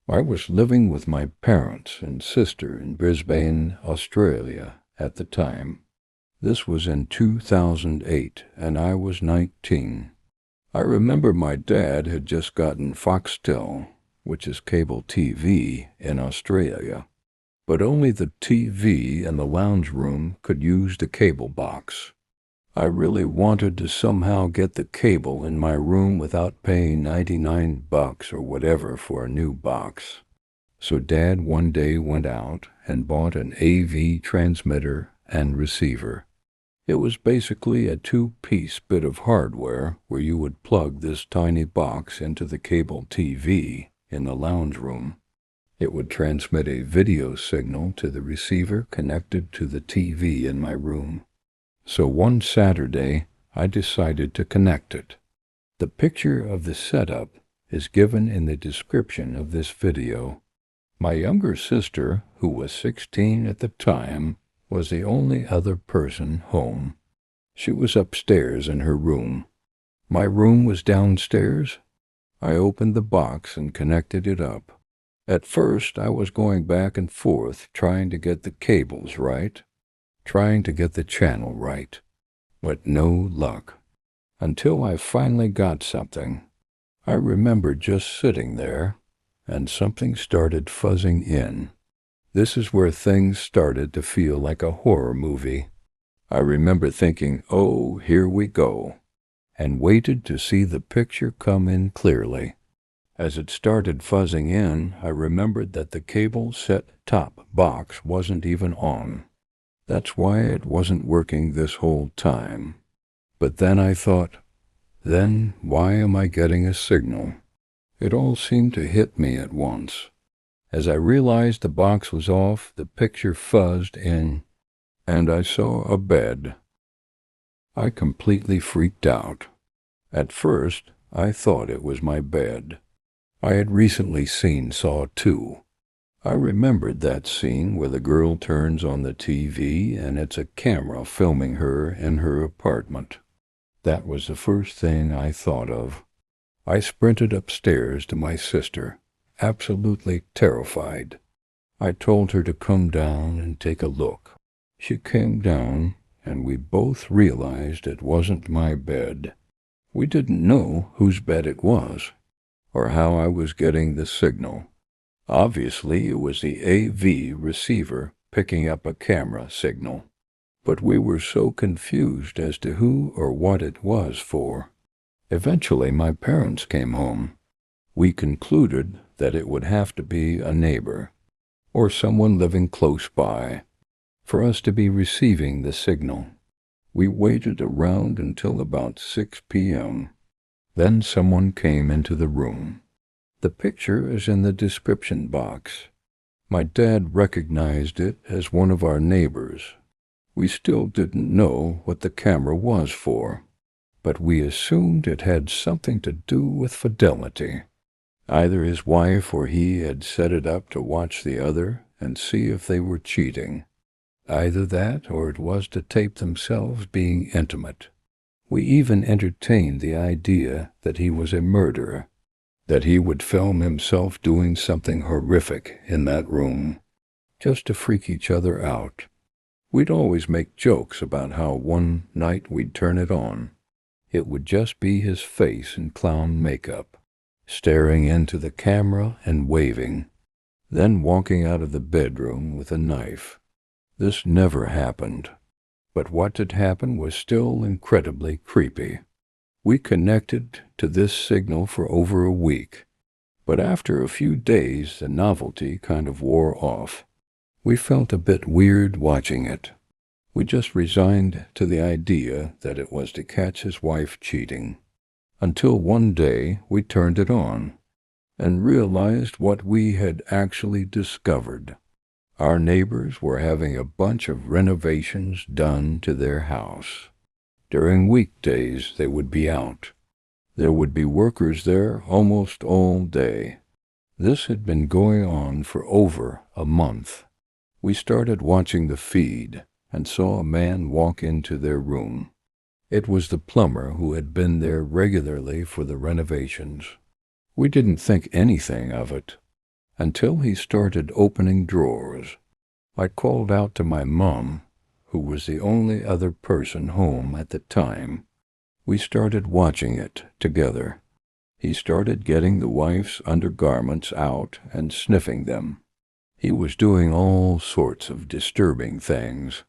I was living with my parents and sister in Brisbane, Australia at the time. This was in 2008, and I was 19. I remember my dad had just gotten Foxtel, which is cable TV in Australia, but only the TV in the lounge room could use the cable box. I really wanted to somehow get the cable in my room without paying $99 or whatever for a new box. So Dad one day went out and bought an AV transmitter and receiver. It was basically a two-piece bit of hardware where you would plug this tiny box into the cable TV in the lounge room. It would transmit a video signal to the receiver connected to the TV in my room. So one Saturday, I decided to connect it. The picture of the setup is given in the description of this video. My younger sister, who was 16 at the time, was the only other person home. She was upstairs in her room. My room was downstairs. I opened the box and connected it up. At first, I was going back and forth trying to get the cables right, trying to get the channel right, but no luck. Until I finally got something. I remember just sitting there, and something started fuzzing in. This is where things started to feel like a horror movie. I remember thinking, oh, here we go, and waited to see the picture come in clearly. As it started fuzzing in, I remembered that the cable set-top box wasn't even on. That's why it wasn't working this whole time. But then I thought, then why am I getting a signal? It all seemed to hit me at once. As I realized the box was off, the picture fuzzed in, and I saw a bed. I completely freaked out. At first, I thought it was my bed. I had recently seen Saw 2. I remembered that scene where the girl turns on the TV and it's a camera filming her in her apartment. That was the first thing I thought of. I sprinted upstairs to my sister, absolutely terrified. I told her to come down and take a look. She came down, and we both realized it wasn't my bed. We didn't know whose bed it was, or how I was getting the signal. Obviously, it was the AV receiver picking up a camera signal, but we were so confused as to who or what it was for. Eventually, my parents came home. We concluded that it would have to be a neighbor, or someone living close by, for us to be receiving the signal. We waited around until about 6 p.m. Then someone came into the room. The picture is in the description box. My dad recognized it as one of our neighbors. We still didn't know what the camera was for, but we assumed it had something to do with fidelity. Either his wife or he had set it up to watch the other and see if they were cheating. Either that or it was to tape themselves being intimate. We even entertained the idea that he was a murderer, that he would film himself doing something horrific in that room, just to freak each other out. We'd always make jokes about how one night we'd turn it on. It would just be his face in clown makeup, staring into the camera and waving, then walking out of the bedroom with a knife. This never happened, but what did happen was still incredibly creepy. We connected to this signal for over a week, but after a few days the novelty kind of wore off. We felt a bit weird watching it. We just resigned to the idea that it was to catch his wife cheating, until one day we turned it on and realized what we had actually discovered. Our neighbors were having a bunch of renovations done to their house. During weekdays, they would be out. There would be workers there almost all day. This had been going on for over a month. We started watching the feed and saw a man walk into their room. It was the plumber who had been there regularly for the renovations. We didn't think anything of it. until he started opening drawers. I called out to my mom, who was the only other person home at the time. We started watching it together. He started getting the wife's undergarments out and sniffing them. He was doing all sorts of disturbing things.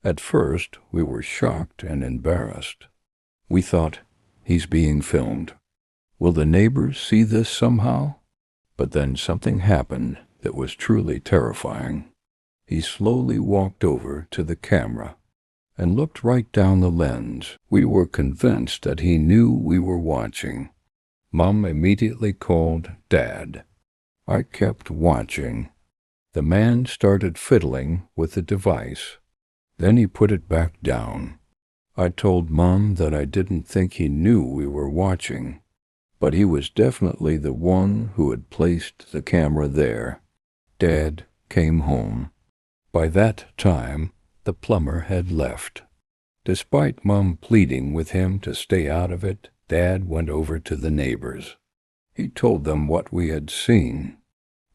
At first, we were shocked and embarrassed. We thought, he's being filmed. Will the neighbors see this somehow? But then something happened that was truly terrifying. He slowly walked over to the camera and looked right down the lens. We were convinced that he knew we were watching. Mom immediately called Dad. I kept watching. The man started fiddling with the device. Then he put it back down. I told Mom that I didn't think he knew we were watching, but he was definitely the one who had placed the camera there. Dad came home. By that time, the plumber had left. Despite Mom pleading with him to stay out of it, Dad went over to the neighbors. He told them what we had seen.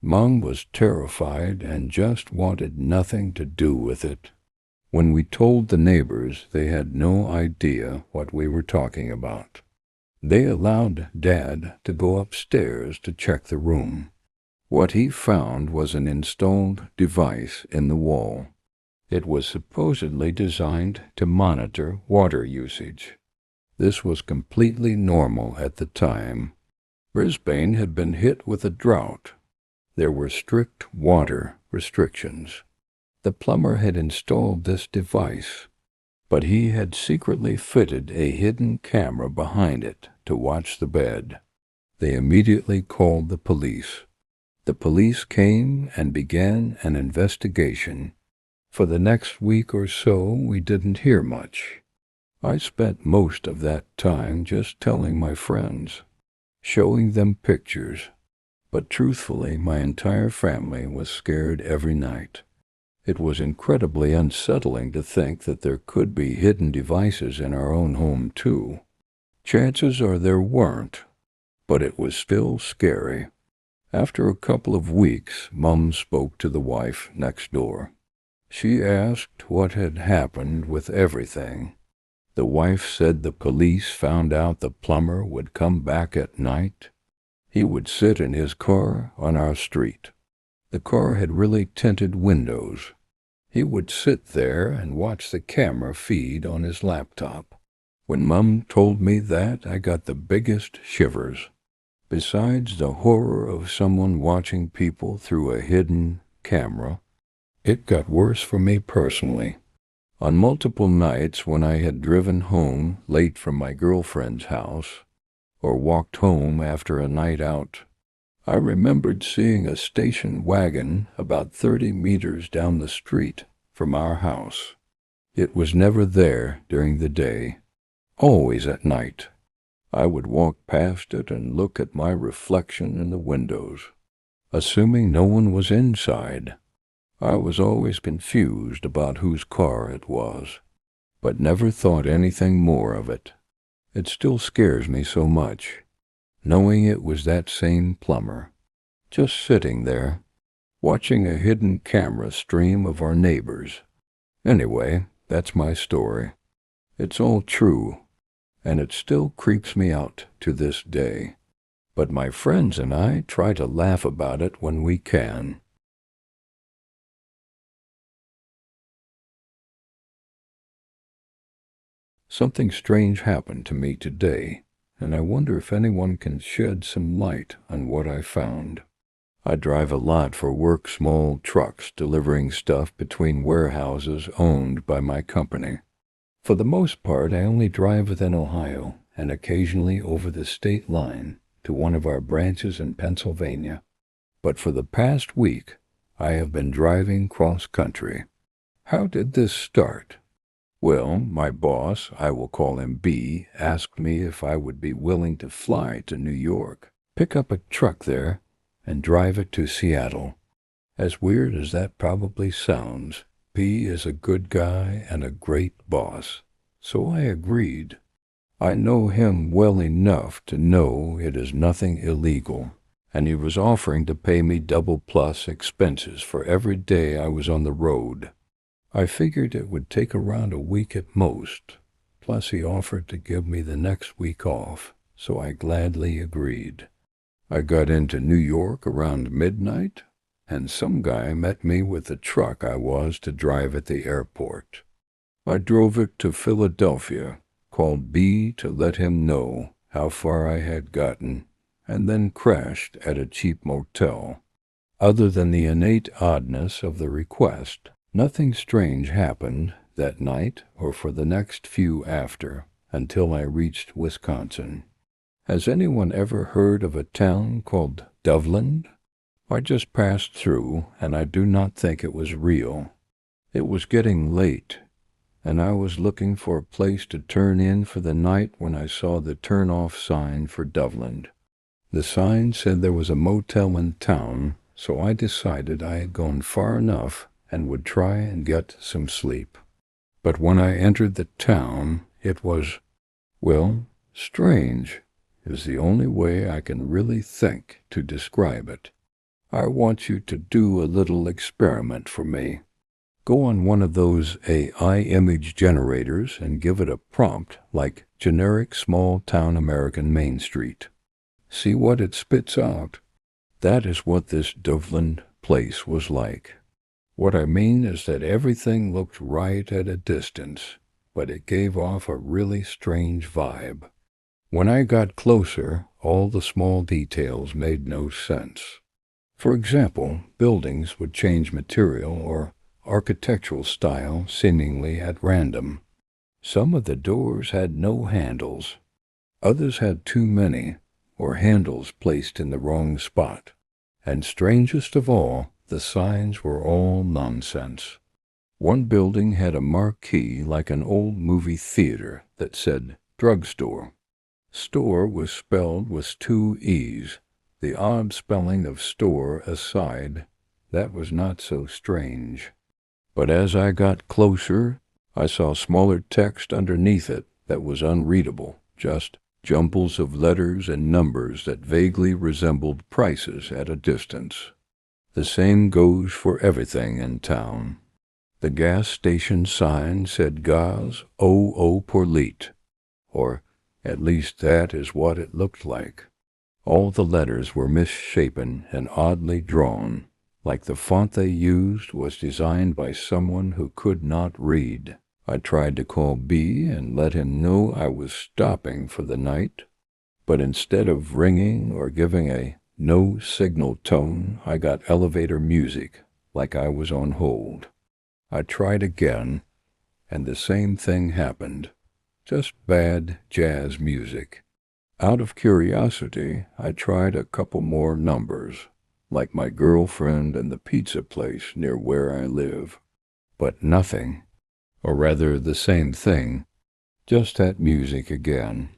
Mom was terrified and just wanted nothing to do with it. When we told the neighbors, they had no idea what we were talking about. They allowed Dad to go upstairs to check the room. What he found was an installed device in the wall. It was supposedly designed to monitor water usage. This was completely normal at the time. Brisbane had been hit with a drought. There were strict water restrictions. The plumber had installed this device, but he had secretly fitted a hidden camera behind it to watch the bed. They immediately called the police. The police came and began an investigation. For the next week or so, we didn't hear much. I spent most of that time just telling my friends, showing them pictures, but truthfully, my entire family was scared every night. It was incredibly unsettling to think that there could be hidden devices in our own home, too. Chances are there weren't, but it was still scary. After a couple of weeks, Mom spoke to the wife next door. She asked what had happened with everything. The wife said the police found out the plumber would come back at night. He would sit in his car on our street. The car had really tinted windows. He would sit there and watch the camera feed on his laptop. When Mom told me that, I got the biggest shivers. Besides the horror of someone watching people through a hidden camera, it got worse for me personally. On multiple nights when I had driven home late from my girlfriend's house, or walked home after a night out, I remembered seeing a station wagon about 30 meters down the street from our house. It was never there during the day, always at night. I would walk past it and look at my reflection in the windows, assuming no one was inside. I was always confused about whose car it was, but never thought anything more of it. It still scares me so much, knowing it was that same plumber, just sitting there, watching a hidden camera stream of our neighbors. Anyway, that's my story. It's all true, and it still creeps me out to this day. But my friends and I try to laugh about it when we can. Something strange happened to me today, and I wonder if anyone can shed some light on what I found. I drive a lot for work, small trucks delivering stuff between warehouses owned by my company. For the most part, I only drive within Ohio and occasionally over the state line to one of our branches in Pennsylvania. But for the past week, I have been driving cross-country. How did this start? Well, my boss, I will call him B, asked me if I would be willing to fly to New York, pick up a truck there, and drive it to Seattle. As weird as that probably sounds, B is a good guy and a great boss, so I agreed. I know him well enough to know it is nothing illegal. and he was offering to pay me double plus expenses for every day I was on the road. I figured it would take around a week at most, plus he offered to give me the next week off, so I gladly agreed. I got into New York around midnight, and some guy met me with the truck I was to drive at the airport. I drove it to Philadelphia, called B to let him know how far I had gotten, and then crashed at a cheap motel. Other than the innate oddness of the request, nothing strange happened that night or for the next few after, until I reached Wisconsin. Has anyone ever heard of a town called Dublin? I just passed through, and I do not think it was real. It was getting late, and I was looking for a place to turn in for the night when I saw the turn-off sign for Dublin. The sign said there was a motel in town, so I decided I had gone far enough and would try and get some sleep. But when I entered the town, it was, well, strange is the only way I can really think to describe it. I want you to do a little experiment for me. Go on one of those AI image generators and give it a prompt like generic small-town American Main Street. See what it spits out. That is what this Dublin place was like. What I mean is that everything looked right at a distance, but it gave off a really strange vibe. When I got closer, all the small details made no sense. For example, buildings would change material or architectural style seemingly at random. Some of the doors had no handles. Others had too many, or handles placed in the wrong spot. And strangest of all, the signs were all nonsense. One building had a marquee like an old movie theater that said drugstore. Store was spelled with 2 E's. The odd spelling of store aside, that was not so strange. But as I got closer, I saw smaller text underneath it that was unreadable, just jumbles of letters and numbers that vaguely resembled prices at a distance. The same goes for everything in town. The gas station sign said Gaz o por litre, or at least that is what it looked like. All the letters were misshapen and oddly drawn, like the font they used was designed by someone who could not read. I tried to call B and let him know I was stopping for the night, but instead of ringing or giving a no-signal tone, I got elevator music, like I was on hold. I tried again, and the same thing happened. Just bad jazz music. Out of curiosity, I tried a couple more numbers, like my girlfriend and the pizza place near where I live. But nothing, or rather the same thing, just that music again.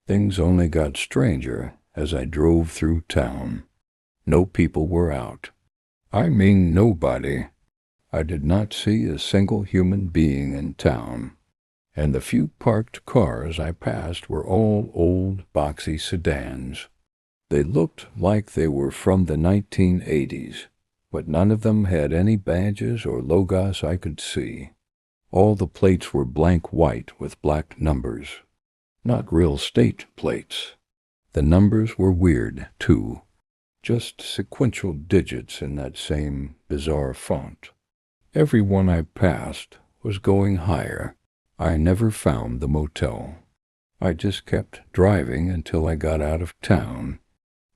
Things only got stranger as I drove through town. No people were out. I mean nobody. I did not see a single human being in town, and the few parked cars I passed were all old, boxy sedans. They looked like they were from the 1980s, but none of them had any badges or logos I could see. All the plates were blank white with black numbers. Not real state plates. The numbers were weird, too. Just sequential digits in that same bizarre font. Every one I passed was going higher. I never found the motel. I just kept driving until I got out of town.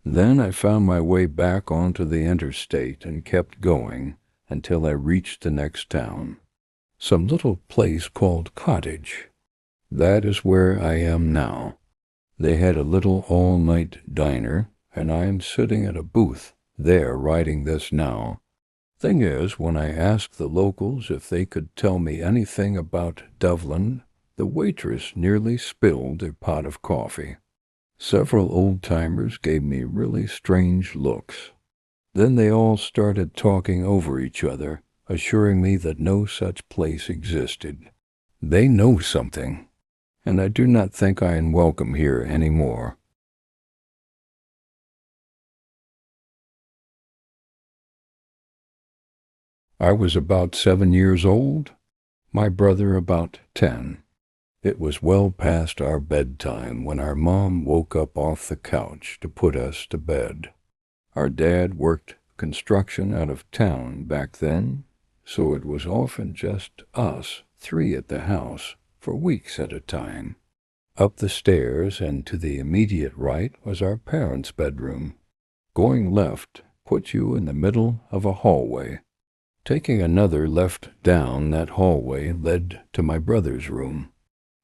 Then I found my way back onto the interstate and kept going until I reached the next town. Some little place called Cottage. That is where I am now. They had a little all-night diner, and I am sitting at a booth there writing this now. Thing is, when I asked the locals if they could tell me anything about Dublin, the waitress nearly spilled their pot of coffee. Several old-timers gave me really strange looks. Then they all started talking over each other, assuring me that no such place existed. They know something, and I do not think I am welcome here any more. I was about 7 years old, my brother about 10. It was well past our bedtime when our mom woke up off the couch to put us to bed. Our dad worked construction out of town back then, so it was often just us three at the house for weeks at a time. Up the stairs and to the immediate right was our parents' bedroom. Going left put you in the middle of a hallway. Taking another left down that hallway led to my brother's room.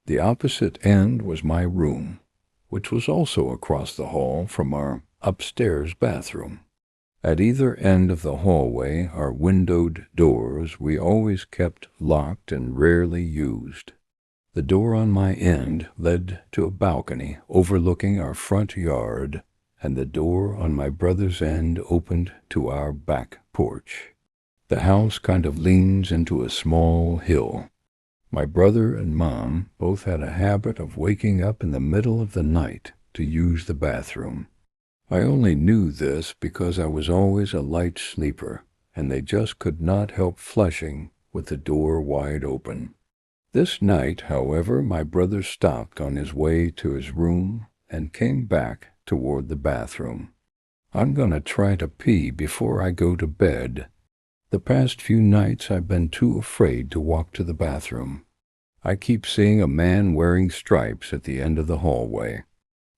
The opposite end was my room, which was also across the hall from our upstairs bathroom. At either end of the hallway are windowed doors we always kept locked and rarely used. The door on my end led to a balcony overlooking our front yard, and the door on my brother's end opened to our back porch. The house kind of leans into a small hill. My brother and Mom both had a habit of waking up in the middle of the night to use the bathroom. I only knew this because I was always a light sleeper, and they just could not help flushing with the door wide open. This night, however, my brother stopped on his way to his room and came back toward the bathroom. "I'm going to try to pee before I go to bed. The past few nights I've been too afraid to walk to the bathroom. I keep seeing a man wearing stripes at the end of the hallway."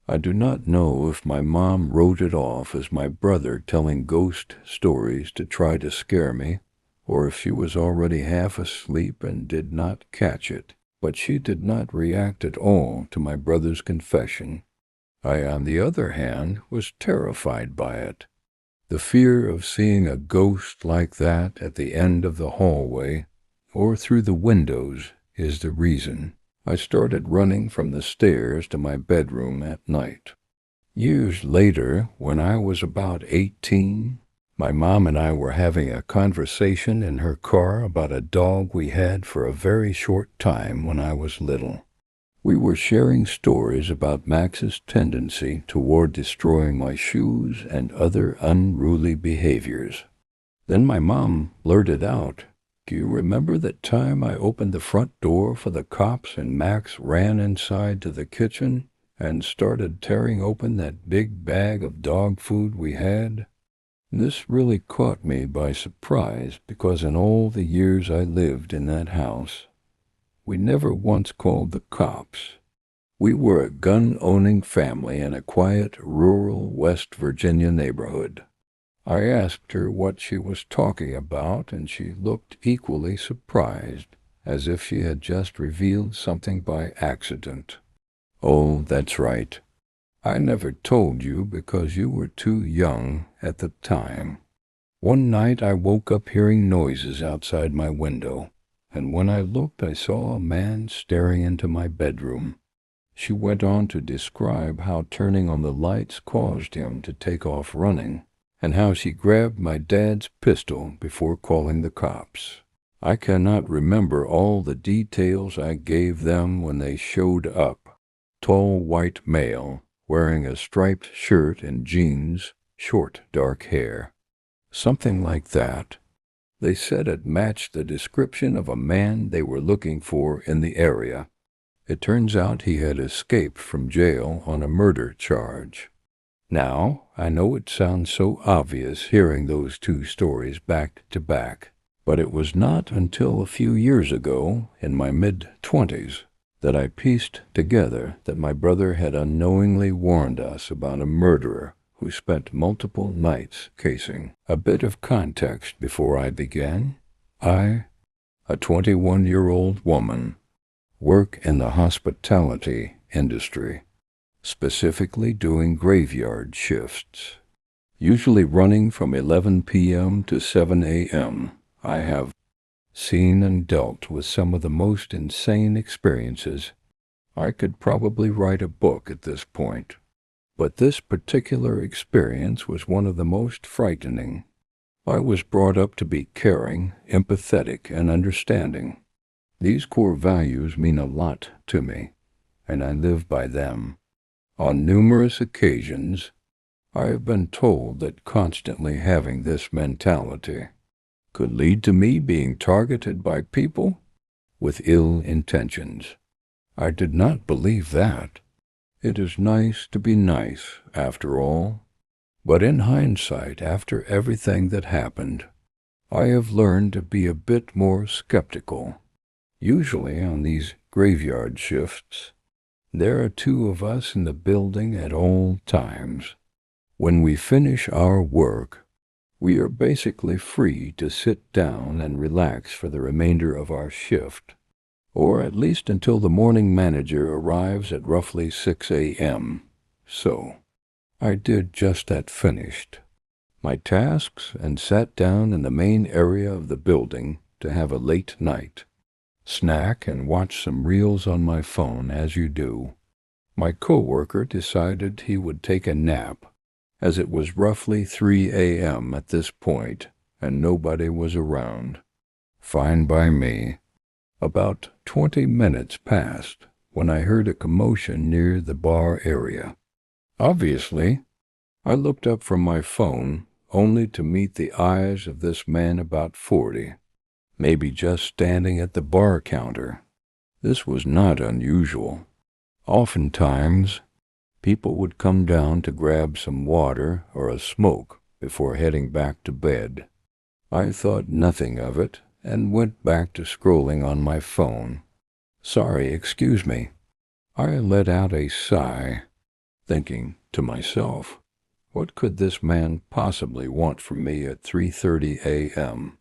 I do not know if my mom wrote it off as my brother telling ghost stories to try to scare me, or if she was already half asleep and did not catch it, but she did not react at all to my brother's confession. I, on the other hand, was terrified by it. The fear of seeing a ghost like that at the end of the hallway or through the windows is the reason I started running from the stairs to my bedroom at night. Years later, when I was about 18, my mom and I were having a conversation in her car about a dog we had for a very short time when I was little. We were sharing stories about Max's tendency toward destroying my shoes and other unruly behaviors. Then my mom blurted out, "Do you remember that time I opened the front door for the cops and Max ran inside to the kitchen and started tearing open that big bag of dog food we had?" This really caught me by surprise because in all the years I lived in that house, we never once called the cops. We were a gun-owning family in a quiet, rural West Virginia neighborhood. I asked her what she was talking about, and she looked equally surprised, as if she had just revealed something by accident. "Oh, that's right. I never told you because you were too young at the time. One night I woke up hearing noises outside my window, and when I looked I saw a man staring into my bedroom." She went on to describe how turning on the lights caused him to take off running, and how she grabbed my dad's pistol before calling the cops. I cannot remember all the details I gave them when they showed up. Tall white male, wearing a striped shirt and jeans, short dark hair. Something like that. They said it matched the description of a man they were looking for in the area. It turns out he had escaped from jail on a murder charge. Now, I know it sounds so obvious hearing those two stories back to back, but it was not until a few years ago, in my mid-20s, that I pieced together that my brother had unknowingly warned us about a murderer who spent multiple nights casing. A bit of context before I began. I, a 21-year-old woman, work in the hospitality industry, specifically doing graveyard shifts, usually running from 11 p.m. to 7 a.m. I have seen and dealt with some of the most insane experiences. I could probably write a book at this point, but this particular experience was one of the most frightening. I was brought up to be caring, empathetic, and understanding. These core values mean a lot to me, and I live by them. On numerous occasions, I have been told that constantly having this mentality could lead to me being targeted by people with ill intentions. I did not believe that. It is nice to be nice, after all. But in hindsight, after everything that happened, I have learned to be a bit more skeptical. Usually on these graveyard shifts, there are two of us in the building at all times. When we finish our work, we are basically free to sit down and relax for the remainder of our shift, or at least until the morning manager arrives at roughly 6 a.m. So, I did just that, finished my tasks and sat down in the main area of the building to have a late night, snack and watch some reels on my phone as you do. My coworker decided he would take a nap, as it was roughly 3 a.m. at this point and nobody was around. Fine by me. About 20 minutes passed when I heard a commotion near the bar area. Obviously, I looked up from my phone only to meet the eyes of this man about 40, maybe just standing at the bar counter. This was not unusual. Oftentimes, people would come down to grab some water or a smoke before heading back to bed. I thought nothing of it and went back to scrolling on my phone. Sorry, excuse me. I let out a sigh, thinking to myself, what could this man possibly want from me at 3:30 a.m.?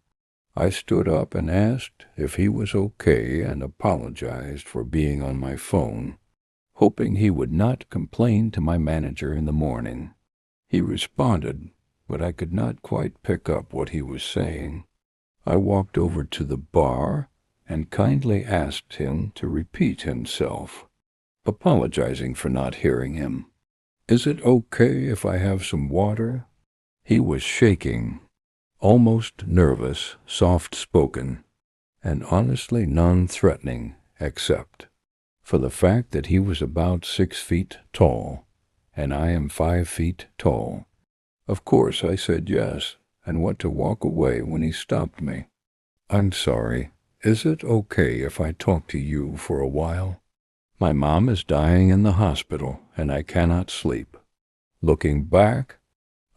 I stood up and asked if he was okay and apologized for being on my phone, hoping he would not complain to my manager in the morning. He responded, but I could not quite pick up what he was saying. I walked over to the bar and kindly asked him to repeat himself, apologizing for not hearing him. Is it okay if I have some water? He was shaking, almost nervous, soft-spoken, and honestly non-threatening, except for the fact that he was about 6 feet tall, and I am 5 feet tall. Of course, I said yes, and went to walk away when he stopped me. I'm sorry. Is it okay if I talk to you for a while? My mom is dying in the hospital, and I cannot sleep. Looking back,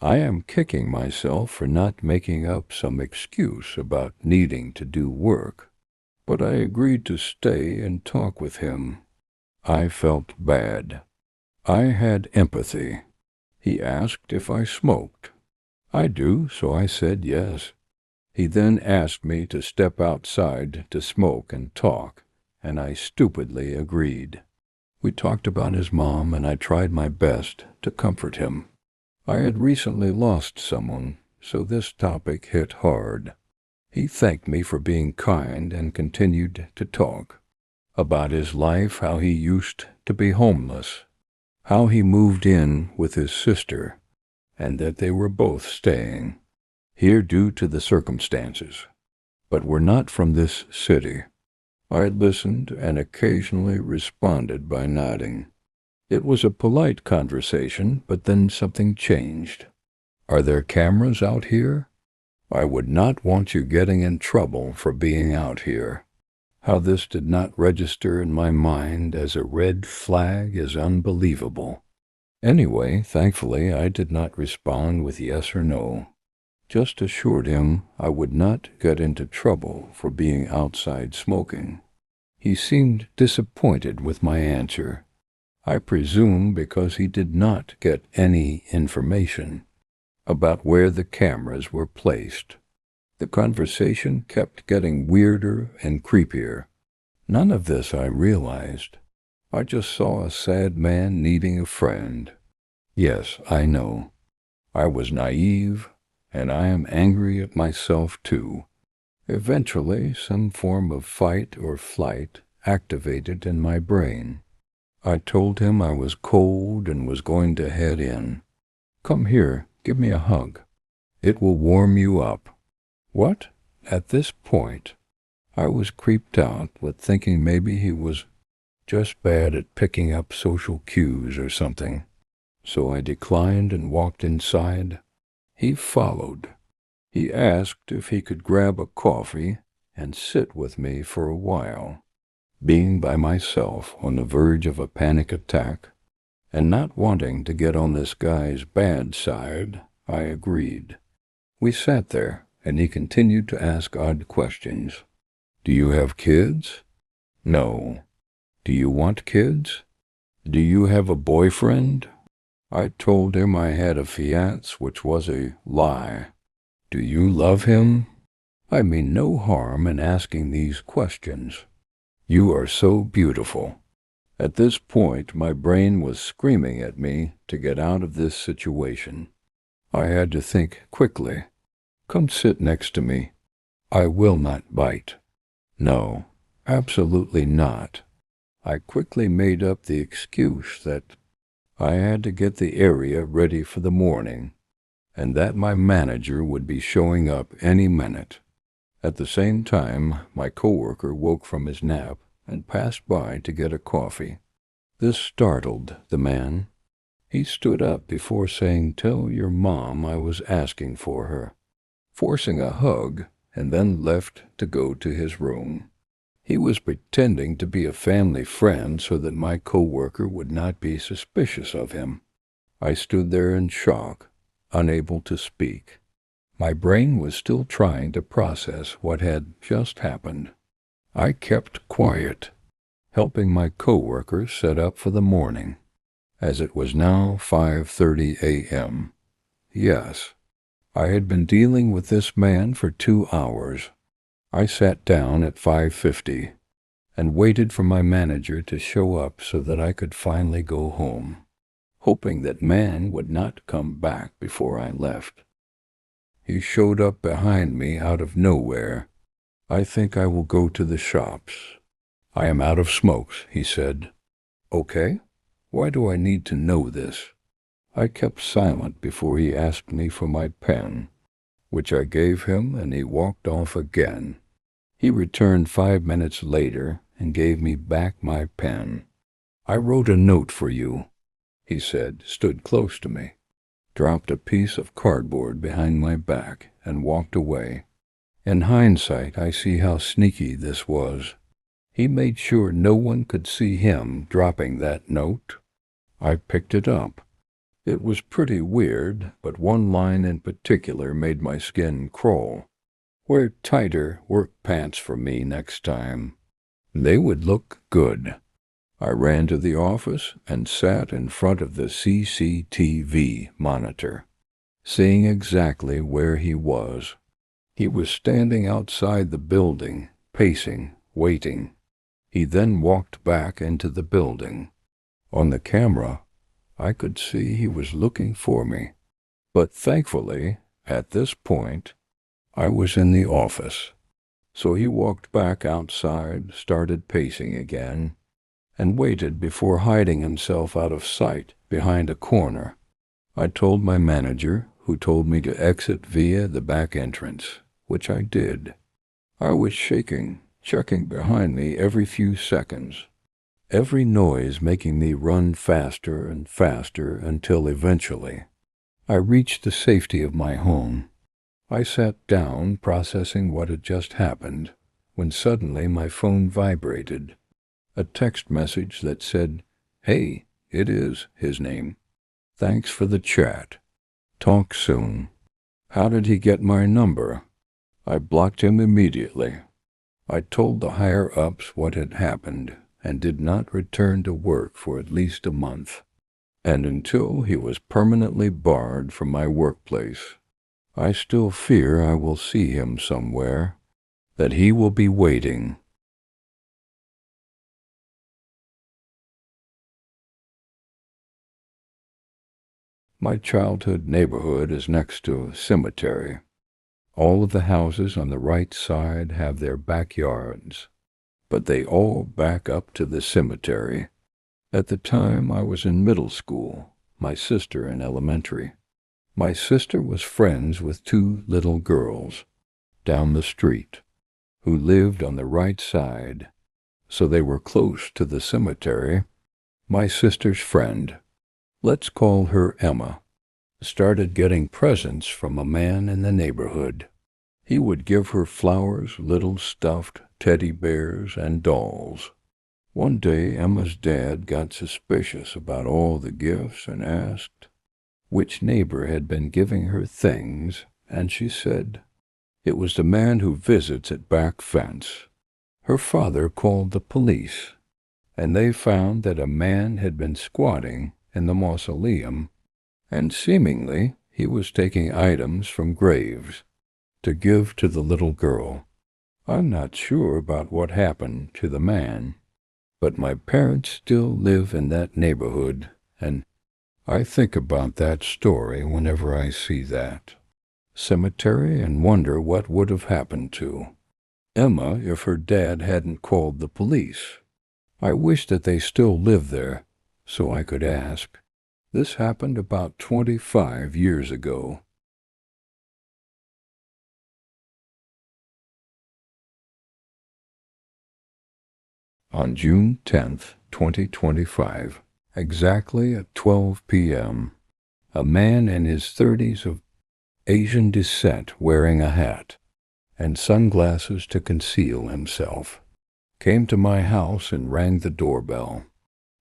I am kicking myself for not making up some excuse about needing to do work, but I agreed to stay and talk with him. I felt bad. I had empathy. He asked if I smoked. I do, so I said yes. He then asked me to step outside to smoke and talk, and I stupidly agreed. We talked about his mom, and I tried my best to comfort him. I had recently lost someone, so this topic hit hard. He thanked me for being kind and continued to talk about his life, how he used to be homeless, how he moved in with his sister, and that they were both staying here due to the circumstances, but were not from this city. I listened and occasionally responded by nodding. It was a polite conversation, but then something changed. Are there cameras out here? I would not want you getting in trouble for being out here. How this did not register in my mind as a red flag is unbelievable. Anyway, thankfully, I did not respond with yes or no. Just assured him I would not get into trouble for being outside smoking. He seemed disappointed with my answer. I presume because he did not get any information about where the cameras were placed. The conversation kept getting weirder and creepier. None of this I realized. I just saw a sad man needing a friend. Yes, I know. I was naive, and I am angry at myself too. Eventually, some form of fight or flight activated in my brain. I told him I was cold and was going to head in. Come here, give me a hug. It will warm you up. What? At this point, I was creeped out with thinking maybe he was just bad at picking up social cues or something. So I declined and walked inside. He followed. He asked if he could grab a coffee and sit with me for a while. Being by myself on the verge of a panic attack, and not wanting to get on this guy's bad side, I agreed. We sat there, and he continued to ask odd questions. Do you have kids? No. Do you want kids? Do you have a boyfriend? I told him I had a fiancé, which was a lie. Do you love him? I mean no harm in asking these questions. You are so beautiful. At this point, my brain was screaming at me to get out of this situation. I had to think quickly. Come sit next to me. I will not bite. No, absolutely not. I quickly made up the excuse that I had to get the area ready for the morning, and that my manager would be showing up any minute. At the same time, my coworker woke from his nap and passed by to get a coffee. This startled the man. He stood up before saying, "Tell your mom I was asking for her," forcing a hug, and then left to go to his room. He was pretending to be a family friend so that my coworker would not be suspicious of him. I stood there in shock, unable to speak. My brain was still trying to process what had just happened. I kept quiet, helping my coworker set up for the morning, as it was now 5:30 a.m. Yes, I had been dealing with this man for 2 hours. I sat down at 5:50 and waited for my manager to show up so that I could finally go home, hoping that man would not come back before I left. He showed up behind me out of nowhere. I think I will go to the shops. I am out of smokes, he said. Okay, why do I need to know this? I kept silent before he asked me for my pen, which I gave him, and he walked off again. He returned 5 minutes later and gave me back my pen. I wrote a note for you, he said, stood close to me, dropped a piece of cardboard behind my back, and walked away. In hindsight, I see how sneaky this was. He made sure no one could see him dropping that note. I picked it up. It was pretty weird, but one line in particular made my skin crawl. Wear tighter work pants for me next time. They would look good. I ran to the office and sat in front of the CCTV monitor, seeing exactly where he was. He was standing outside the building, pacing, waiting. He then walked back into the building. On the camera, I could see he was looking for me. But thankfully, at this point, I was in the office. So he walked back outside, started pacing again, and waited before hiding himself out of sight behind a corner. I told my manager, who told me to exit via the back entrance, which I did. I was shaking, checking behind me every few seconds, every noise making me run faster and faster until eventually I reached the safety of my home. I sat down, processing what had just happened, when suddenly my phone vibrated. A text message that said, "Hey, it is his name. Thanks for the chat. Talk soon." How did he get my number? I blocked him immediately. I told the higher-ups what had happened and did not return to work for at least a month, and until he was permanently barred from my workplace. I still fear I will see him somewhere, that he will be waiting. My childhood neighborhood is next to a cemetery. All of the houses on the right side have their backyards, but they all back up to the cemetery. At the time I was in middle school, my sister in elementary. My sister was friends with 2 little girls down the street who lived on the right side, so they were close to the cemetery. My sister's friend, let's call her Emma, started getting presents from a man in the neighborhood. He would give her flowers, little stuffed teddy bears, and dolls. One day Emma's dad got suspicious about all the gifts and asked which neighbor had been giving her things, and she said, "It was the man who visits at back fence." Her father called the police, and they found that a man had been squatting in the mausoleum, and seemingly he was taking items from graves to give to the little girl. I'm not sure about what happened to the man, but my parents still live in that neighborhood, and I think about that story whenever I see that cemetery and wonder what would have happened to Emma if her dad hadn't called the police. I wish that they still lived there so I could ask. This happened about 25 years ago. On June 10th, 2025, exactly at 12 p.m., a man in his 30s of Asian descent wearing a hat and sunglasses to conceal himself came to my house and rang the doorbell.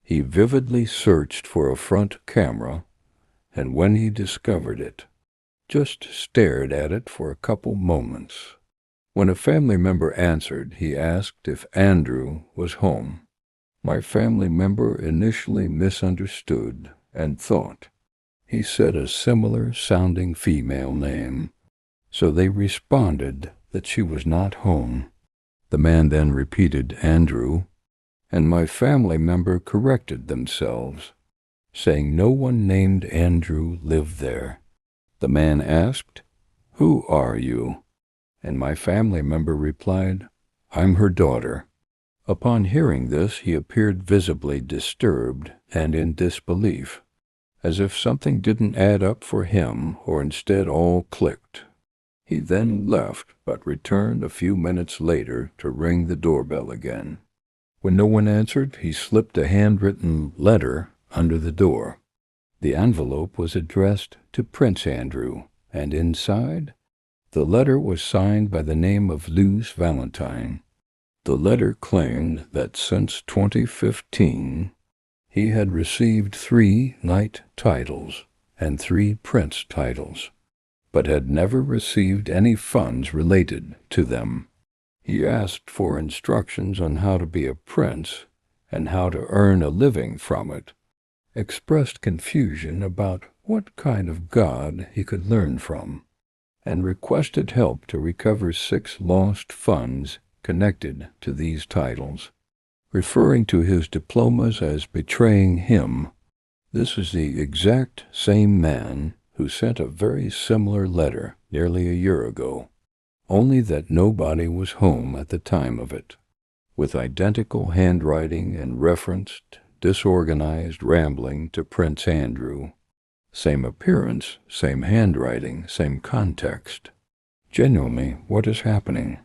He vividly searched for a front camera, and when he discovered it, just stared at it for a couple moments. When a family member answered, he asked if Andrew was home. My family member initially misunderstood and thought he said a similar-sounding female name, so they responded that she was not home. The man then repeated Andrew, and my family member corrected themselves, saying no one named Andrew lived there. The man asked, "Who are you?" And my family member replied, "I'm her daughter." Upon hearing this, he appeared visibly disturbed and in disbelief, as if something didn't add up for him, or instead all clicked. He then left, but returned a few minutes later to ring the doorbell again. When no one answered, he slipped a handwritten letter under the door. The envelope was addressed to Prince Andrew, and inside, the letter was signed by the name of Luz Valentine. The letter claimed that since 2015, he had received 3 knight titles and 3 prince titles, but had never received any funds related to them. He asked for instructions on how to be a prince and how to earn a living from it, expressed confusion about what kind of god he could learn from, and requested help to recover 6 lost funds connected to these titles, referring to his diplomas as betraying him. This is the exact same man who sent a very similar letter nearly a year ago, only that nobody was home at the time of it, with identical handwriting and referenced, disorganized rambling to Prince Andrew. Same appearance, same handwriting, same context. Genuinely, what is happening?